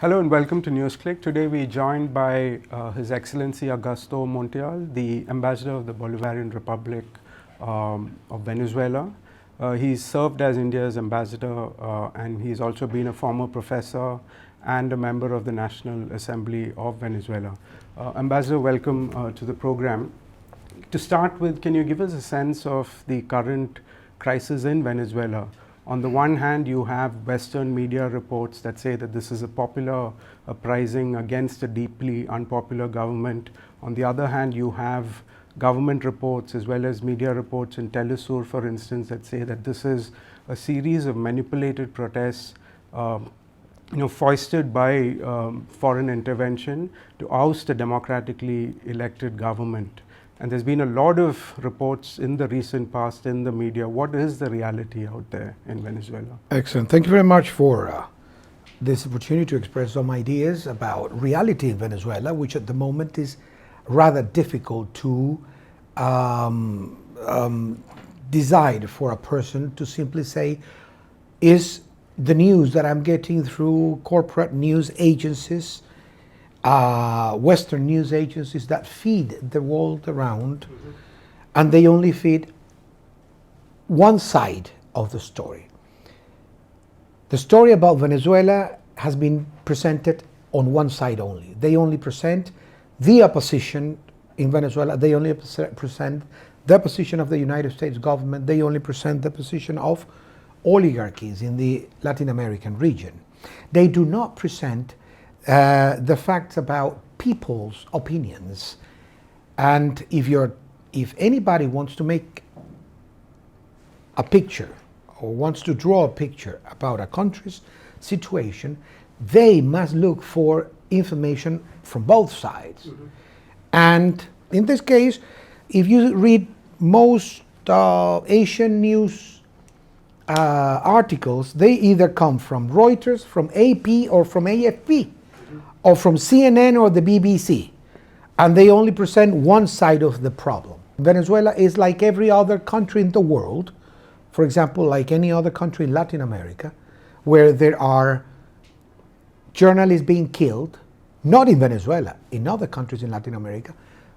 Hello and welcome to NewsClick. Today we are joined by His Excellency Augusto Montiel, the Ambassador of the Bolivarian Republic of Venezuela. He's served as India's ambassador and he's also been a former professor and a member of the National Assembly of Venezuela. Ambassador, welcome to the program. To start with, can you give us a sense of the current crisis in Venezuela? On the one hand, you have Western media reports that say that this is a popular uprising against a deeply unpopular government. On the other hand, you have government reports as well as media reports in Telesur, for instance, that say that this is a series of manipulated protests foisted by foreign intervention to oust a democratically elected government. And there's been a lot of reports in the recent past in the media. What is the reality out there in Venezuela? Excellent. Thank you very much for this opportunity to express some ideas about reality in Venezuela, which at the moment is rather difficult to decide for a person to simply say, is the news that I'm getting through corporate news agencies, Western news agencies that feed the world around, and they only feed one side of the story. The story about Venezuela has been presented on one side only. They only present the opposition in Venezuela. They only present the position of the United States government. They only present the position of oligarchies in the Latin American region. They do not present the facts about people's opinions. And if anybody wants to make a picture or wants to draw a picture about a country's situation, they must look for information from both sides. Mm-hmm. And in this case, if you read most Asian news articles, they either come from Reuters, from AP, or from AFP, or from CNN or the BBC, and they only present one side of the problem. Venezuela is like every other country in the world, for example, like any other country in Latin America, where there are journalists being killed, not in Venezuela, in other countries in Latin America,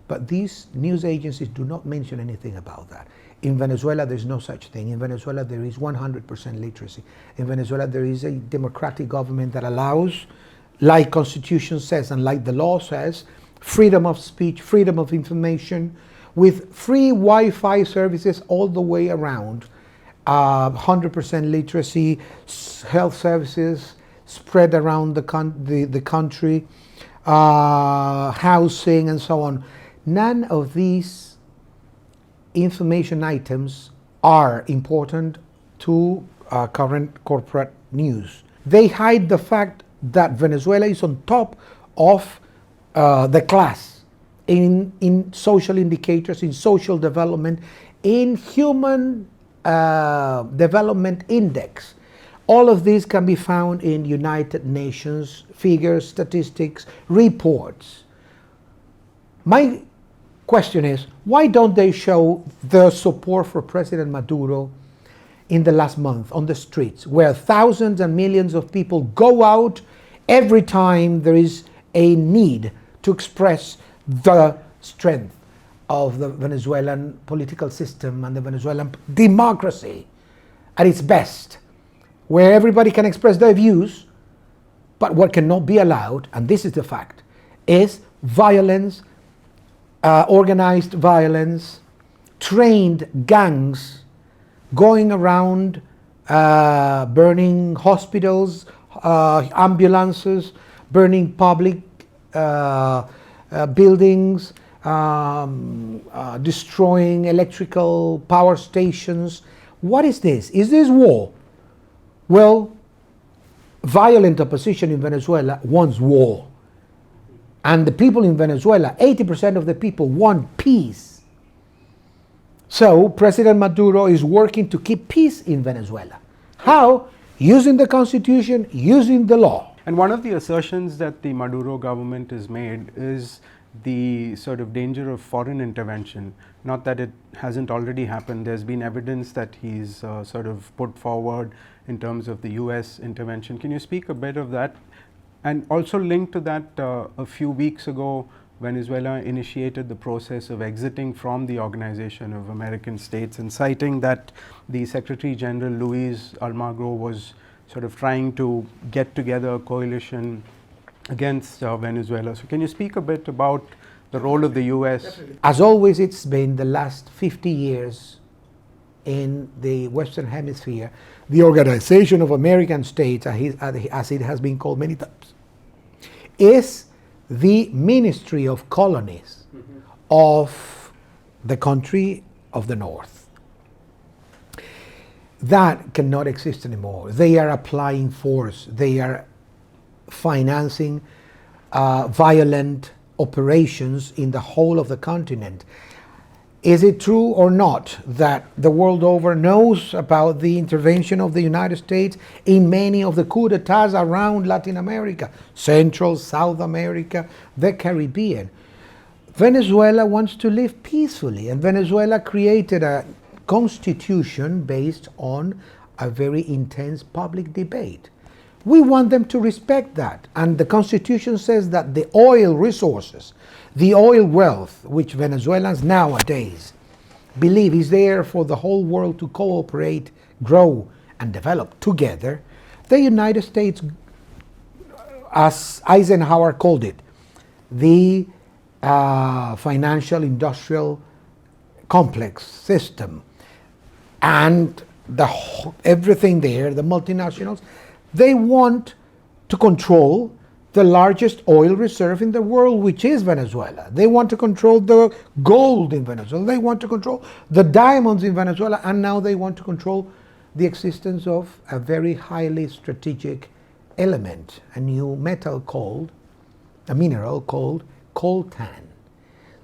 but these news agencies do not mention anything about that. In Venezuela, there's no such thing. In Venezuela, there is 100% literacy. In Venezuela, there is a democratic government that allows, like Constitution says and like the law says, freedom of speech, freedom of information, with free Wi-Fi services all the way around, 100% literacy, health services spread around the country, housing and so on. None of these information items are important to current corporate news. They hide the fact that Venezuela is on top of the class in social indicators, in social development, in human development index. All of these can be found in United Nations figures, statistics, reports. My question is, why don't they show their support for President Maduro in the last month on the streets, where thousands and millions of people go out every time there is a need to express the strength of the Venezuelan political system and the Venezuelan democracy at its best, where everybody can express their views, but what cannot be allowed, and this is the fact, is violence, organized violence, trained gangs going around burning hospitals, ambulances, burning public buildings, destroying electrical power stations. What is this? Is this war? Well, violent opposition in Venezuela wants war. And the people in Venezuela, 80% of the people want peace. So President Maduro is working to keep peace in Venezuela. How? Using the constitution, using the law. And one of the assertions that the Maduro government has made is the sort of danger of foreign intervention. Not that it hasn't already happened. There's been evidence that he's sort of put forward in terms of the US intervention. Can you speak a bit of that? And also linked to that, a few weeks ago, Venezuela initiated the process of exiting from the Organization of American States, and citing that the Secretary General Luis Almagro was sort of trying to get together a coalition against Venezuela. So can you speak a bit about the role of the US? As always, it's been the last 50 years in the Western Hemisphere, the Organization of American States, as it has been called many times, is the Ministry of Colonies of the country of the North. That cannot exist anymore. They are applying force. They are financing violent operations in the whole of the continent. Is it true or not that the world over knows about the intervention of the United States in many of the coup d'etats around Latin America, Central, South America, the Caribbean? Venezuela wants to live peacefully, and Venezuela created a constitution based on a very intense public debate. We want them to respect that, and the constitution says that the oil resources, the oil wealth, which Venezuelans nowadays believe is there for the whole world to cooperate, grow, and develop together, the United States, as Eisenhower called it, the financial industrial complex system, and everything there, the multinationals, they want to control the largest oil reserve in the world, which is Venezuela. They want to control the gold in Venezuela. They want to control the diamonds in Venezuela. And now they want to control the existence of a very highly strategic element, a new metal called, a mineral called coltan.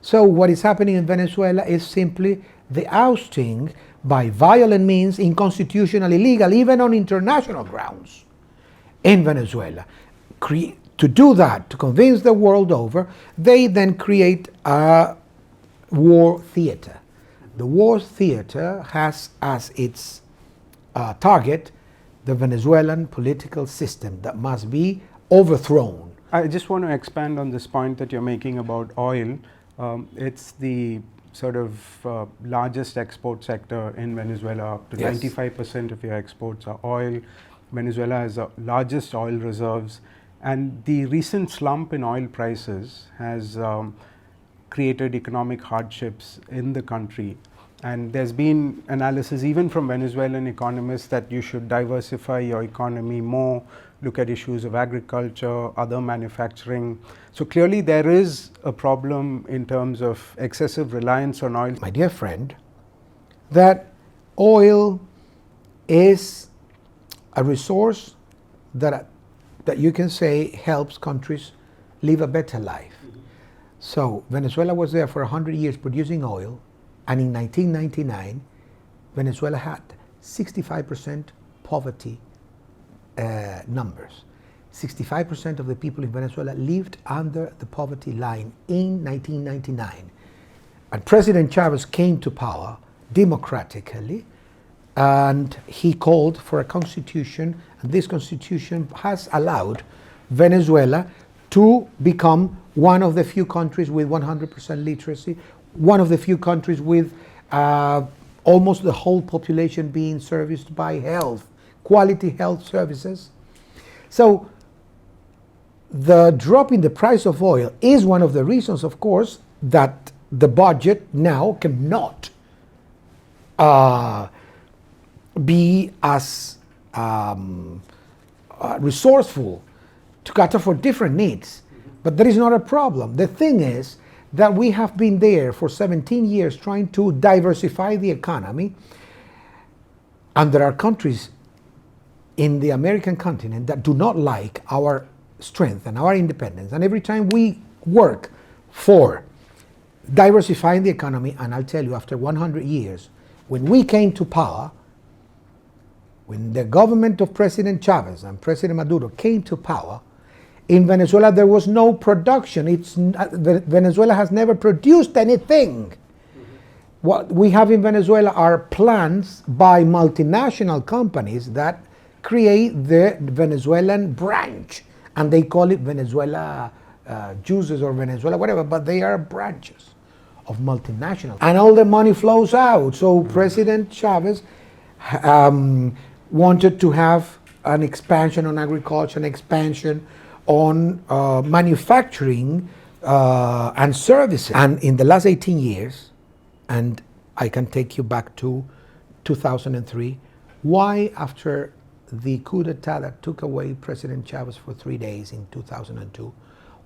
So what is happening in Venezuela is simply the ousting by violent means, unconstitutional, illegal, even on international grounds in Venezuela. To do that, to convince the world over, they then create a war theater. The war theater has as its target the Venezuelan political system that must be overthrown. I just want to expand on this point that you're making about oil. It's the sort of largest export sector in Venezuela. Up to 95% of your exports are oil. Venezuela has the largest oil reserves. And the recent slump in oil prices has created economic hardships in the country. And there's been analysis even from Venezuelan economists that you should diversify your economy more, look at issues of agriculture, other manufacturing. So clearly there is a problem in terms of excessive reliance on oil. My dear friend, that oil is a resource that you can say helps countries live a better life. So Venezuela was there for 100 years producing oil, and in 1999, Venezuela had 65% poverty numbers. 65% of the people in Venezuela lived under the poverty line in 1999. And President Chavez came to power democratically, and he called for a constitution, and this constitution has allowed Venezuela to become one of the few countries with 100% literacy, one of the few countries with almost the whole population being serviced by health, quality health services. So the drop in the price of oil is one of the reasons, of course, that the budget now cannot be as resourceful to cater for different needs. But that is not a problem. The thing is that we have been there for 17 years trying to diversify the economy, and there are countries in the American continent that do not like our strength and our independence. And every time we work for diversifying the economy, and I'll tell you, after 100 years, when we came to power, when the government of President Chavez and President Maduro came to power, in Venezuela there was no production. Venezuela has never produced anything. What we have in Venezuela are plans by multinational companies that create the Venezuelan branch and they call it Venezuela juices or Venezuela whatever, but they are branches of multinationals, and all the money flows out. So President Chavez wanted to have an expansion on agriculture, an expansion on manufacturing and services. And in the last 18 years, and I can take you back to 2003, why after the coup d'etat that took away President Chavez for 3 days in 2002,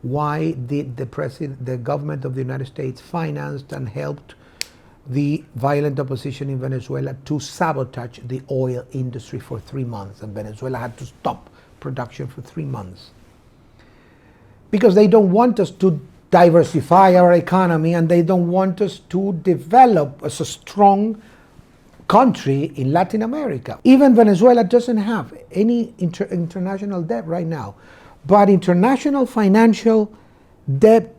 why did the government of the United States financed and helped the violent opposition in Venezuela to sabotage the oil industry for 3 months, and Venezuela had to stop production for 3 months? Because they don't want us to diversify our economy, and they don't want us to develop as a strong country in Latin America. Even Venezuela doesn't have any international debt right now, but international financial debt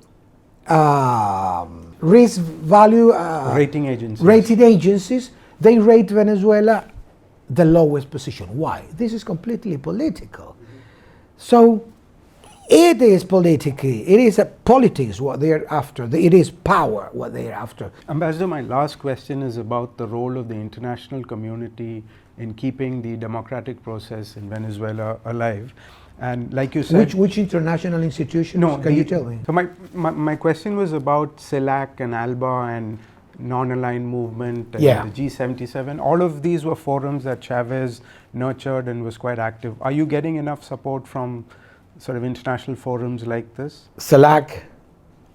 risk value rating agencies, they rate Venezuela the lowest position. Why? This is completely political. So it is politically, it is politics what they are after. It is power what they are after. Ambassador, my last question is about the role of the international community in keeping the democratic process in Venezuela alive. And like you said, which international institutions? No, can you tell me? So my question was about CELAC and ALBA and non-aligned movement and the G77. All of these were forums that Chavez nurtured and was quite active. Are you getting enough support from sort of international forums like this? CELAC,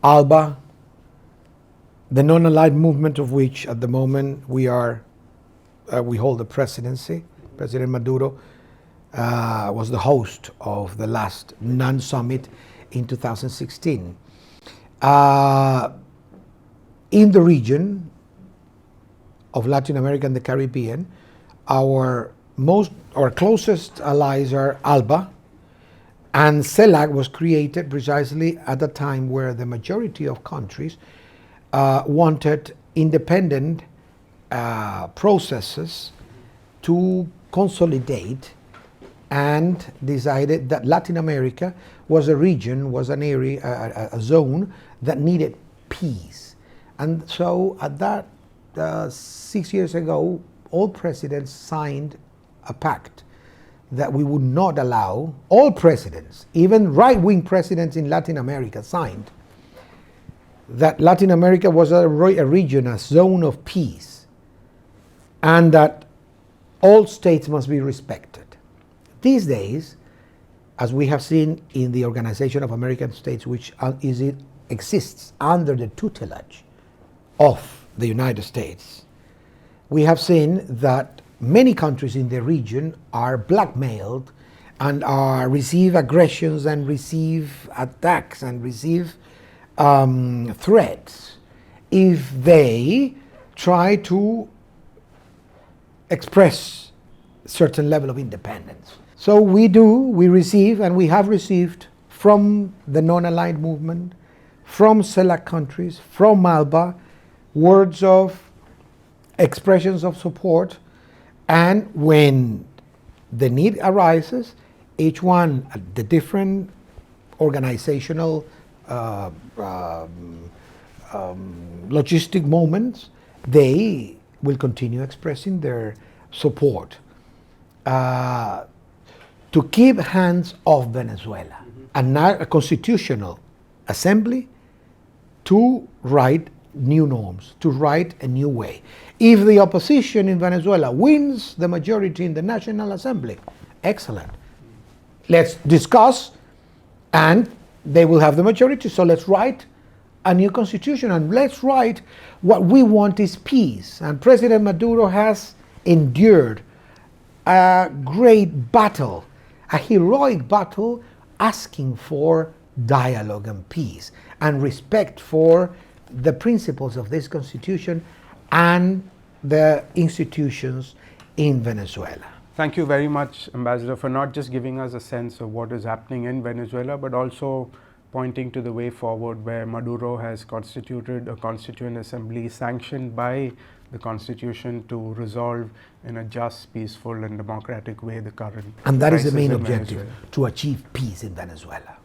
ALBA, the non-aligned movement of which at the moment we hold the presidency. President Maduro was the host of the last non-summit in 2016. In the region of Latin America and the Caribbean, our closest allies are ALBA, and CELAC was created precisely at a time where the majority of countries wanted independent processes to consolidate, and decided that Latin America was a region, was an area, a zone that needed peace. And so at that 6 years ago, all presidents signed a pact that we would not allow, all presidents, even right-wing presidents in Latin America signed, that Latin America was a region, a zone of peace, and that all states must be respected. These days, as we have seen in the Organization of American States, which exists under the tutelage of the United States, we have seen that many countries in the region are blackmailed and receive aggressions and receive attacks and receive threats if they try to express a certain level of independence. So we receive, and we have received from the non-aligned movement, from CELAC countries, from ALBA, words of expressions of support, and when the need arises, each one at the different organizational logistic moments, they will continue expressing their support to keep hands off Venezuela, and not a constitutional assembly to write new norms, to write a new way. If the opposition in Venezuela wins the majority in the National Assembly, excellent. Let's discuss, and they will have the majority, so let's write a new constitution, and let's write what we want is peace. And President Maduro has endured a great battle, a heroic battle, asking for dialogue and peace and respect for the principles of this constitution and the institutions in Venezuela. Thank you very much, Ambassador, for not just giving us a sense of what is happening in Venezuela, but also pointing to the way forward where Maduro has constituted a constituent assembly sanctioned by the constitution to resolve in a just, peaceful and democratic way the current And that is the crisis main in objective, Venezuela. to achieve peace in Venezuela.